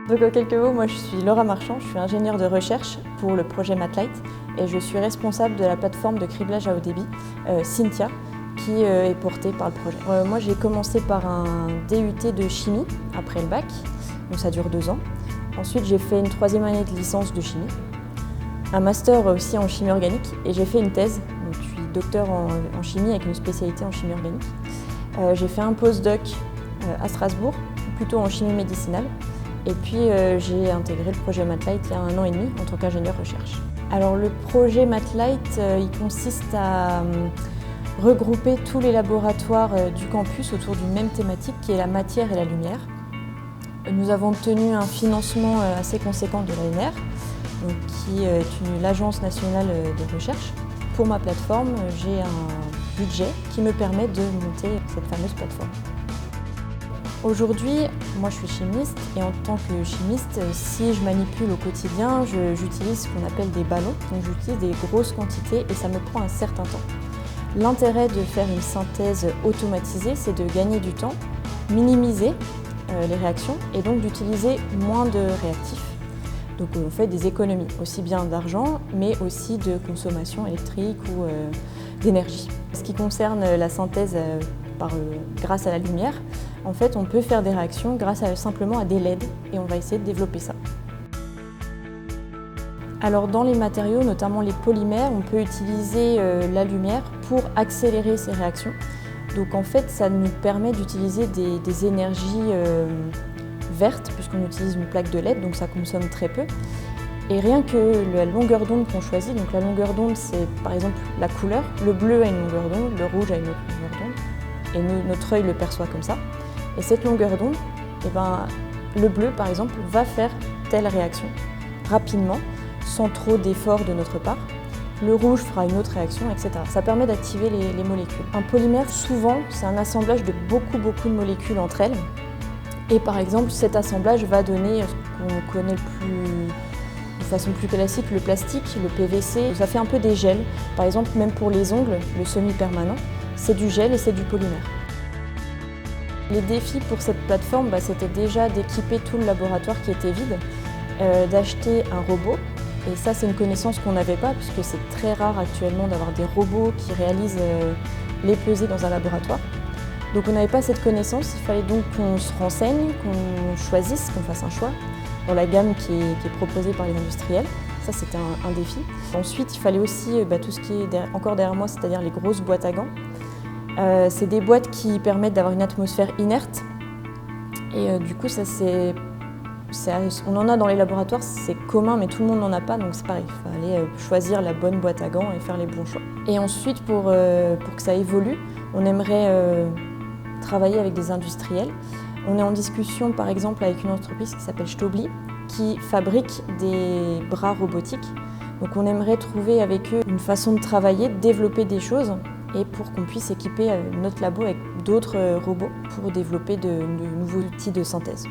Donc en quelques mots, moi je suis Laura Marchand, je suis ingénieure de recherche pour le projet Mathlight et je suis responsable de la plateforme de criblage à haut débit, Cynthia, qui est portée par le projet. Moi j'ai commencé par un DUT de chimie après le bac, donc ça dure 2 ans. Ensuite j'ai fait une 3e année de licence de chimie, un master aussi en chimie organique et j'ai fait une thèse. Donc, je suis docteur en chimie avec une spécialité en chimie organique. J'ai fait un postdoc à Strasbourg, plutôt en chimie médicinale. Et puis j'ai intégré le projet Mathlight il y a 1 an et demi en tant qu'ingénieur recherche. Alors le projet Mathlight, il consiste à regrouper tous les laboratoires du campus autour d'une même thématique qui est la matière et la lumière. Nous avons obtenu un financement assez conséquent de l'ANR, qui est l'Agence nationale de recherche. Pour ma plateforme, j'ai un budget qui me permet de monter cette fameuse plateforme. Aujourd'hui, moi je suis chimiste et en tant que chimiste, si je manipule au quotidien, j'utilise ce qu'on appelle des ballons. Donc j'utilise des grosses quantités et ça me prend un certain temps. L'intérêt de faire une synthèse automatisée, c'est de gagner du temps, minimiser les réactions et donc d'utiliser moins de réactifs. Donc on fait des économies, aussi bien d'argent, mais aussi de consommation électrique ou d'énergie. Ce qui concerne la synthèse grâce à la lumière, en fait, on peut faire des réactions simplement à des LED et on va essayer de développer ça. Alors dans les matériaux, notamment les polymères, on peut utiliser la lumière pour accélérer ces réactions. Donc en fait, ça nous permet d'utiliser des énergies vertes puisqu'on utilise une plaque de LED, donc ça consomme très peu. Et rien que la longueur d'onde qu'on choisit, donc la longueur d'onde c'est par exemple la couleur, le bleu a une longueur d'onde, le rouge a une autre longueur d'onde, et notre œil le perçoit comme ça. Et cette longueur d'onde, le bleu par exemple va faire telle réaction rapidement, sans trop d'efforts de notre part. Le rouge fera une autre réaction, etc. Ça permet d'activer les molécules. Un polymère, souvent, c'est un assemblage de beaucoup de molécules entre elles. Et par exemple, cet assemblage va donner ce qu'on connaît de façon plus classique, le plastique, le PVC. Ça fait un peu des gels. Par exemple, même pour les ongles, le semi-permanent, c'est du gel et c'est du polymère. Les défis pour cette plateforme, c'était déjà d'équiper tout le laboratoire qui était vide, d'acheter un robot. Et ça, c'est une connaissance qu'on n'avait pas, puisque c'est très rare actuellement d'avoir des robots qui réalisent les pesées dans un laboratoire. Donc on n'avait pas cette connaissance, il fallait donc qu'on se renseigne, qu'on choisisse, qu'on fasse un choix dans la gamme qui est proposée par les industriels. Ça, c'était un défi. Ensuite, il fallait aussi tout ce qui est encore derrière moi, c'est-à-dire les grosses boîtes à gants. C'est des boîtes qui permettent d'avoir une atmosphère inerte. Et du coup, on en a dans les laboratoires, c'est commun, mais tout le monde n'en a pas, donc c'est pareil. Il fallait choisir la bonne boîte à gants et faire les bons choix. Et ensuite, pour que ça évolue, on aimerait travailler avec des industriels. On est en discussion, par exemple, avec une entreprise qui s'appelle Stobli, qui fabrique des bras robotiques. Donc on aimerait trouver avec eux une façon de travailler, de développer des choses, et pour qu'on puisse équiper notre labo avec d'autres robots pour développer de nouveaux outils de synthèse.